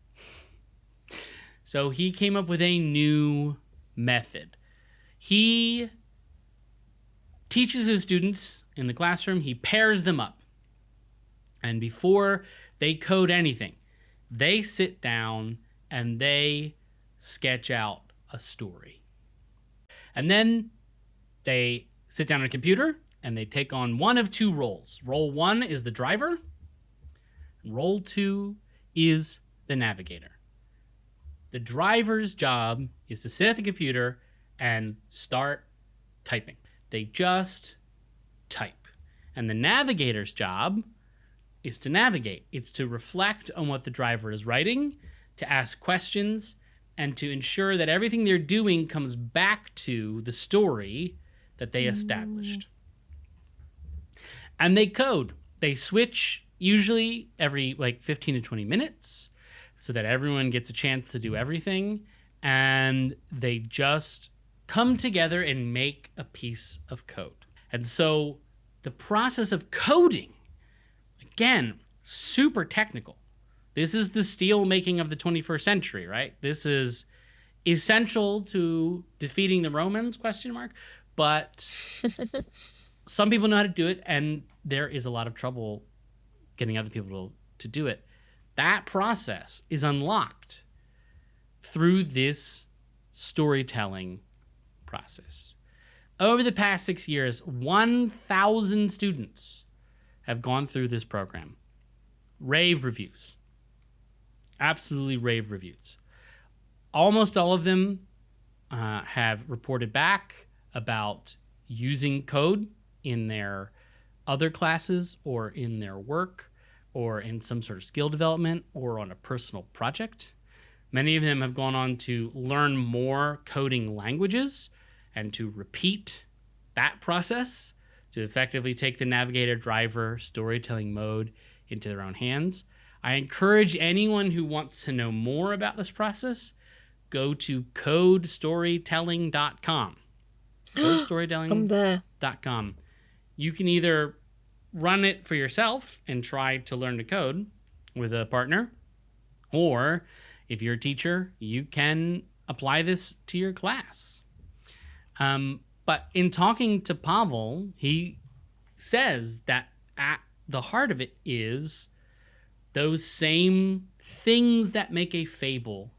So he came up with a new method. He teaches his students in the classroom, he pairs them up. And before they code anything, they sit down and they sketch out a story. And then they sit down on a computer and they take on one of two roles. Role 1 is the driver. Role 2 is the navigator. The driver's job is to sit at the computer and start typing. They just type. And the navigator's job is to navigate. It's to reflect on what the driver is writing, to ask questions, and to ensure that everything they're doing comes back to the story that they established. And they code. They switch usually every 15 to 20 minutes so that everyone gets a chance to do everything. And they just come together and make a piece of code. And so the process of coding, again, super technical. This is the steel making of the 21st century, right? This is essential to defeating the Romans, ? But some people know how to do it, and there is a lot of trouble getting other people to do it. That process is unlocked through this storytelling process. Over the past 6 years, 1,000 students have gone through this program. Rave reviews. Absolutely rave reviews. Almost all of them have reported back about using code in their other classes or in their work or in some sort of skill development or on a personal project. Many of them have gone on to learn more coding languages and to repeat that process to effectively take the navigator, driver, storytelling mode into their own hands. I encourage anyone who wants to know more about this process, go to codestorytelling.com. I'm there. Codestorytelling.com. You can either run it for yourself and try to learn to code with a partner, or if you're a teacher, you can apply this to your class. But in talking to Pavel, he says that at the heart of it is those same things that make a fable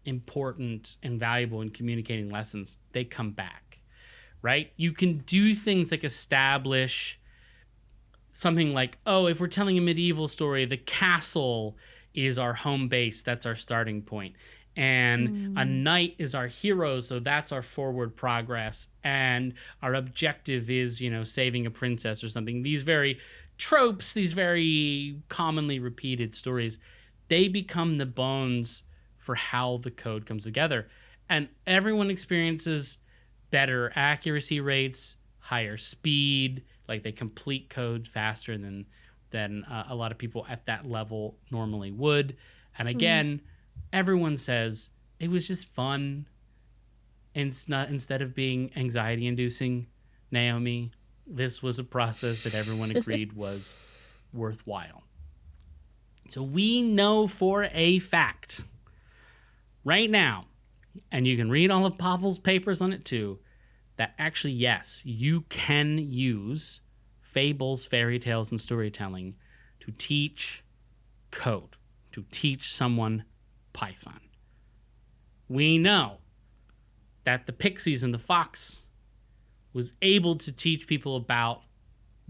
important and valuable in communicating lessons. They come back, right? You can do things like establish something like, oh, if we're telling a medieval story, the castle is our home base. That's our starting point. And a knight is our hero, so that's our forward progress. And our objective is, saving a princess or something. These very tropes, these very commonly repeated stories, they become the bones for how the code comes together. And everyone experiences better accuracy rates, higher speed, like they complete code faster than a lot of people at that level normally would. And again, everyone says it was just fun. And it's not, instead of being anxiety inducing, Naomi, this was a process that everyone agreed was worthwhile. So we know for a fact right now, and you can read all of Pavel's papers on it too, that actually, yes, you can use fables, fairy tales, and storytelling to teach code, to teach someone Python. We know that the Pixies and the Fox was able to teach people about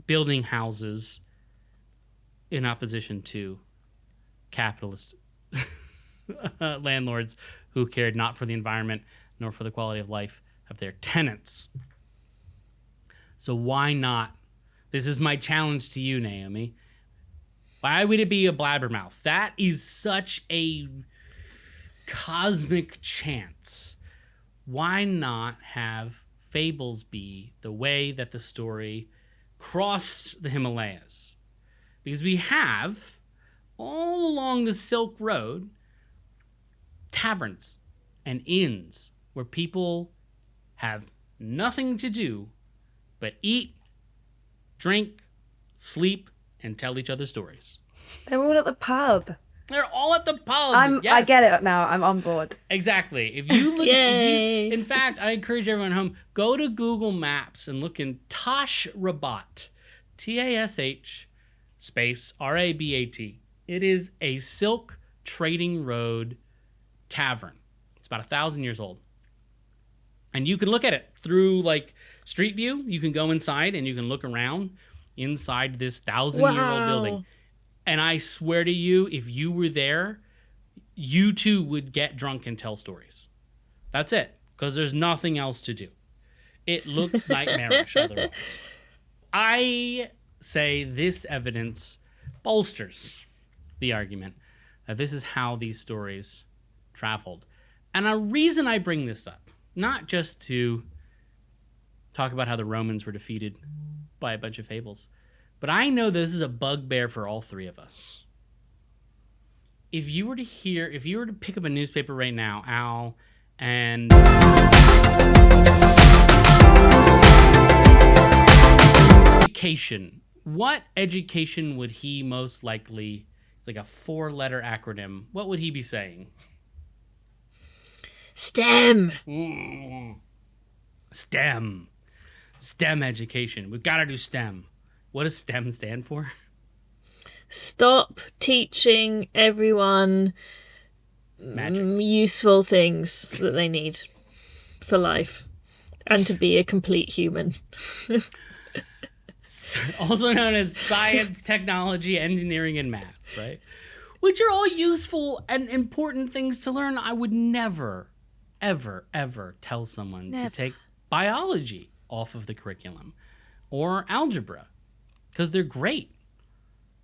building houses in opposition to capitalist landlords who cared not for the environment nor for the quality of life of their tenants. So why not? This is my challenge to you, Naomi. Why would it be a blabbermouth? That is such a cosmic chance. Why not have fables be the way that the story crossed the Himalayas? Because we have, all along the Silk Road, taverns and inns where people have nothing to do but eat, drink, sleep, and tell each other stories. They're all at the pub. They're all at the pub. Yes. I get it now. I'm on board. Exactly. If you look, Yay. in fact, I encourage everyone at home, go to Google Maps and look in Tash Rabat, Tash space Rabat. It is a Silk Trading Road tavern. It's about 1,000 years old. And you can look at it through like Street View. You can go inside and you can look around inside this 1,000-year-old building. And I swear to you, if you were there, you too would get drunk and tell stories. That's it, because there's nothing else to do. It looks nightmarish otherwise. I say this evidence bolsters the argument that this is how these stories traveled. And a reason I bring this up, not just to talk about how the Romans were defeated by a bunch of fables, but I know this is a bugbear for all three of us. If you were to pick up a newspaper right now, Al, and education, what education would he most likely, it's like a 4-letter acronym, what would he be saying? STEM. STEM education. We've got to do STEM. What does STEM stand for? Stop teaching everyone useful things that they need for life and to be a complete human. Also known as science, technology, engineering, and maths, right? which are all useful and important things to learn. I would never, ever, ever tell someone to take biology off of the curriculum or algebra, because they're great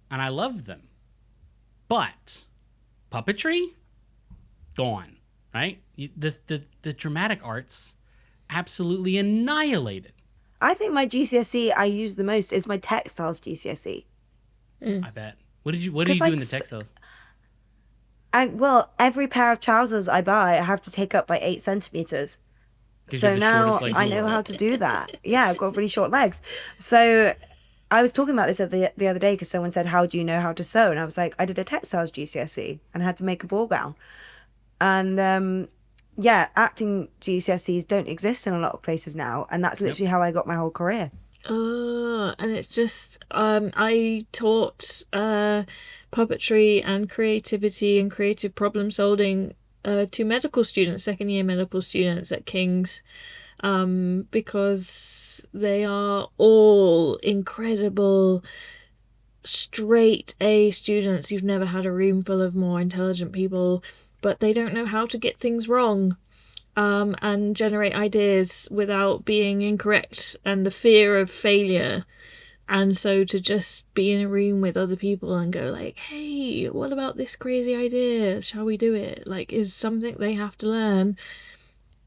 and I love them. But puppetry, gone, right? The dramatic arts absolutely annihilated. I think my GCSE I use the most is my textiles GCSE. I bet. What do you do in the textiles? Well, every pair of trousers I buy, I have to take up by 8 centimeters. So now I know how to do that. Yeah, I've got really short legs. So I was talking about this the other day because someone said, how do you know how to sew? And I was like, I did a textiles GCSE and had to make a ball gown. And yeah, acting GCSEs don't exist in a lot of places now. And that's literally how I got my whole career. And it's just I taught puppetry and creativity and creative problem solving to medical students, second year medical students at King's, because they are all incredible straight A students. You've never had a room full of more intelligent people, but they don't know how to get things wrong. And generate ideas without being incorrect, and the fear of failure. And so to just be in a room with other people and go like, hey, what about this crazy idea? Shall we do it? Like, is something they have to learn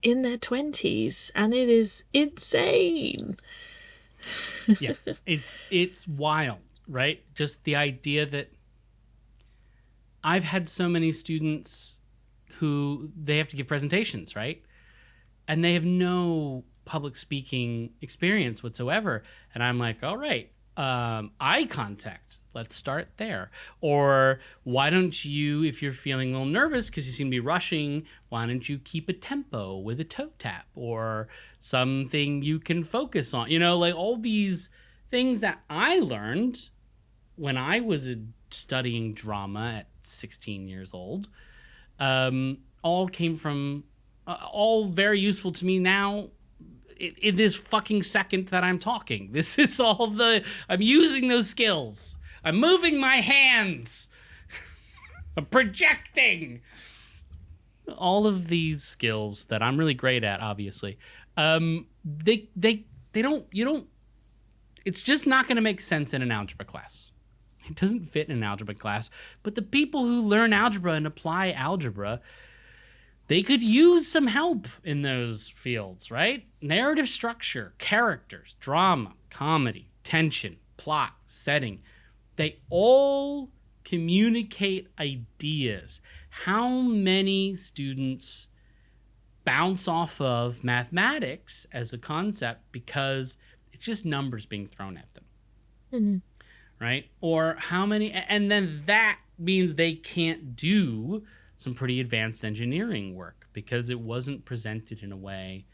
in their 20s. And it is insane. Yeah, it's wild, right? Just the idea that I've had so many students who they have to give presentations, right? And they have no public speaking experience whatsoever. And I'm like, all right, eye contact. Let's start there. Or why don't you, if you're feeling a little nervous because you seem to be rushing, why don't you keep a tempo with a toe tap or something you can focus on? You know, like all these things that I learned when I was studying drama at 16 years old. All came from, all very useful to me now in this fucking second that I'm talking. This is all I'm using those skills. I'm moving my hands. I'm projecting. All of these skills that I'm really great at, obviously. They don't, it's just not going to make sense in an algebra class. It doesn't fit in an algebra class. But the people who learn algebra and apply algebra, they could use some help in those fields, right? Narrative structure, characters, drama, comedy, tension, plot, setting. They all communicate ideas. How many students bounce off of mathematics as a concept because it's just numbers being thrown at them? Mm-hmm. Right? Or how many, and then that means they can't do some pretty advanced engineering work because it wasn't presented in a way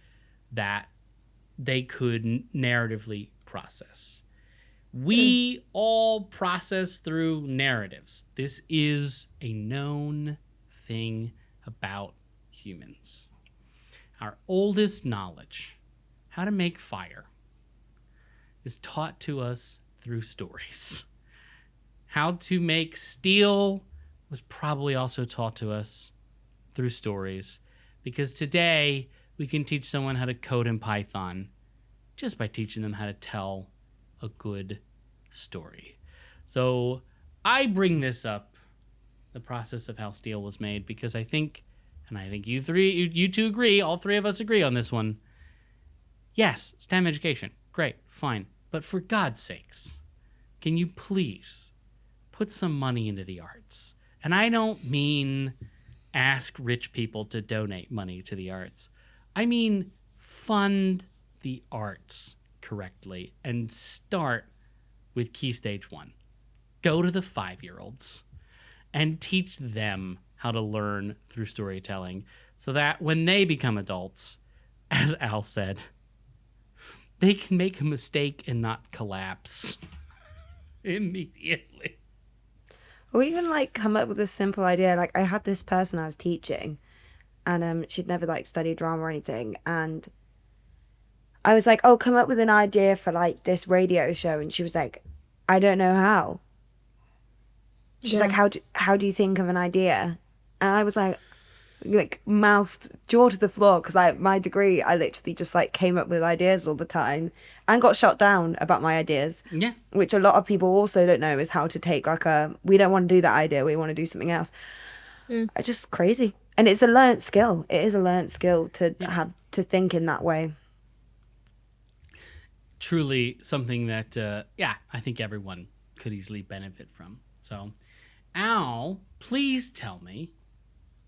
that they could narratively process. We all process through narratives. This is a known thing about humans. Our oldest knowledge, how to make fire, is taught to us through stories. How to make steel was probably also taught to us through stories, because today we can teach someone how to code in Python just by teaching them how to tell a good story. So I bring this up, the process of how steel was made, because I think, and I think you two agree, all three of us agree on this one. Yes, STEM education, great, fine. But for God's sakes, can you please put some money into the arts? And I don't mean ask rich people to donate money to the arts. I mean fund the arts correctly and start with Key Stage 1. Go to the 5-year-olds and teach them how to learn through storytelling so that when they become adults, as Al said, they can make a mistake and not collapse immediately. Or even like come up with a simple idea. Like I had this person I was teaching and she'd never like studied drama or anything. And I was like, oh, come up with an idea for like this radio show. And she was like, I don't know how. She's like, how do you think of an idea? And I was like mouthed jaw to the floor, because my degree, I literally just like came up with ideas all the time and got shot down about my ideas. Yeah. Which a lot of people also don't know, is how to take like we don't want to do that idea, we want to do something else. It's just crazy. And it's a learnt skill. It is a learnt skill to have to think in that way. Truly something that, I think everyone could easily benefit from. So, Al, please tell me,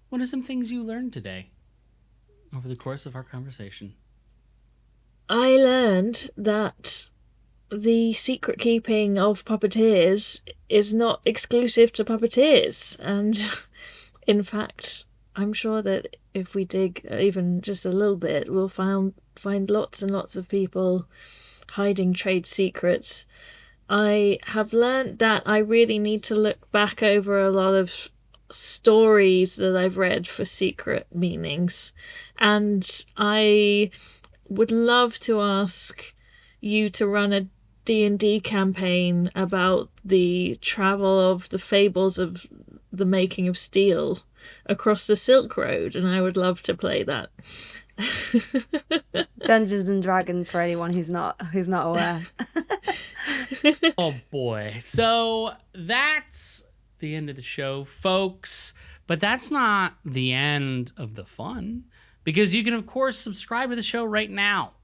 what are some things you learned today over the course of our conversation? I learned that the secret keeping of puppeteers is not exclusive to puppeteers. And in fact, I'm sure that if we dig even just a little bit, we'll find lots and lots of people hiding trade secrets. I have learned that I really need to look back over a lot of stories that I've read for secret meanings, and I would love to ask you to run a D&D campaign about the travel of the fables of the making of steel across the Silk Road, and I would love to play that. Dungeons and Dragons, for anyone who's not aware. Oh boy. So that's the end of the show, folks. But that's not the end of the fun, because you can, of course, subscribe to the show right now.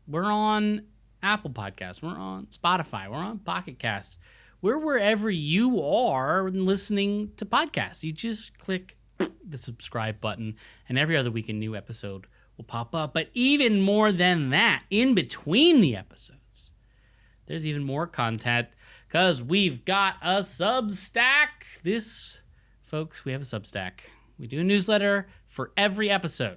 We're on Apple Podcasts. We're on Spotify. We're on Pocket Casts. We're wherever you are listening to podcasts. You just click the subscribe button, and every other week a new episode will pop up. But even more than that, in between the episodes, there's even more content, because we've got a Substack. Folks, we have a Substack. We do a newsletter for every episode.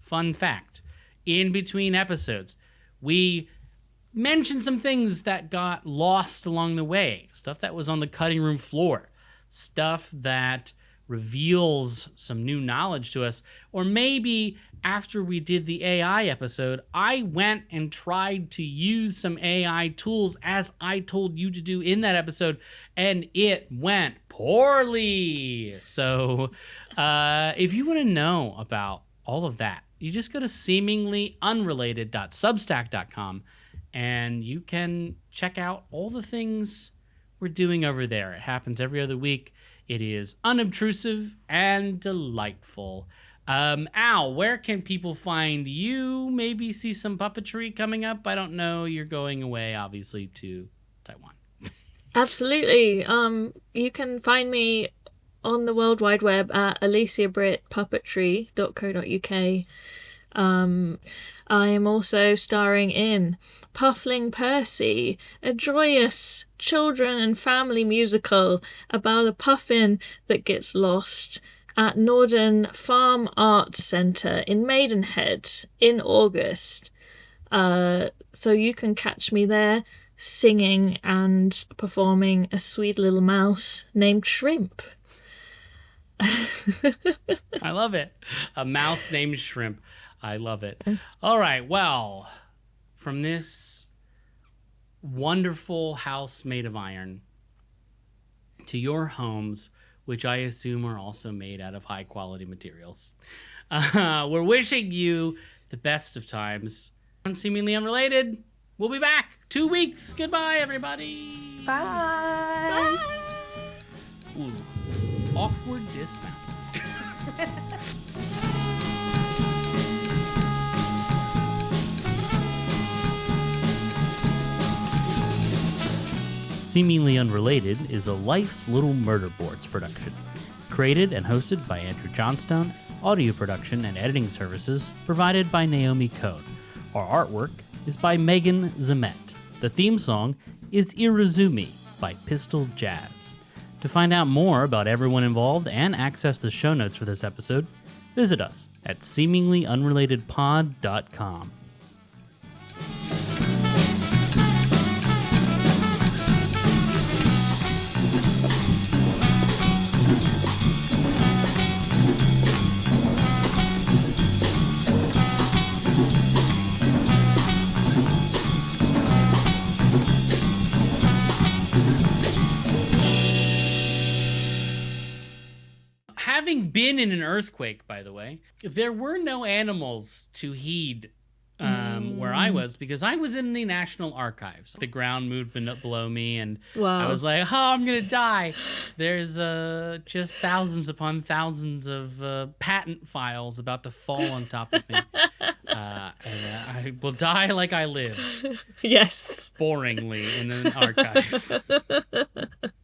Fun fact, in between episodes, we mention some things that got lost along the way, stuff that was on the cutting room floor, stuff that reveals some new knowledge to us. Or maybe after we did the AI episode, I went and tried to use some AI tools as I told you to do in that episode, and it went poorly. So if you want to know about all of that, you just go to seeminglyunrelated.substack.com, and you can check out all the things we're doing over there. It happens every other week. It is unobtrusive and delightful. Al, where can people find you? Maybe see some puppetry coming up? I don't know. You're going away, obviously, to Taiwan. Absolutely. You can find me on the World Wide Web at aliciabrittpuppetry.co.uk. I am also starring in Puffling Percy, a joyous children and family musical about a puffin that gets lost at Norden Farm Arts Centre in Maidenhead in August. So you can catch me there singing and performing a sweet little mouse named Shrimp. I love it. A mouse named Shrimp. I love it. All right. Well, from this wonderful house made of iron to your homes, which I assume are also made out of high quality materials, we're wishing you the best of times. Seemingly Unrelated. We'll be back 2 weeks. Goodbye, everybody. Bye. Ooh, awkward dismount. Seemingly Unrelated is a Life's Little Murder Boards production. Created and hosted by Andrew Johnstone, audio production and editing services provided by Naomi Code. Our artwork is by Megan Zemet. The theme song is Irizumi by Pistol Jazz. To find out more about everyone involved and access the show notes for this episode, visit us at seeminglyunrelatedpod.com. been in an earthquake, by the way. There were no animals to heed where I was, because I was in the National Archives. The ground moved below me, and I was like, oh, I'm going to die. There's just thousands upon thousands of patent files about to fall on top of me. And I will die like I lived. Yes. Boringly in an archive.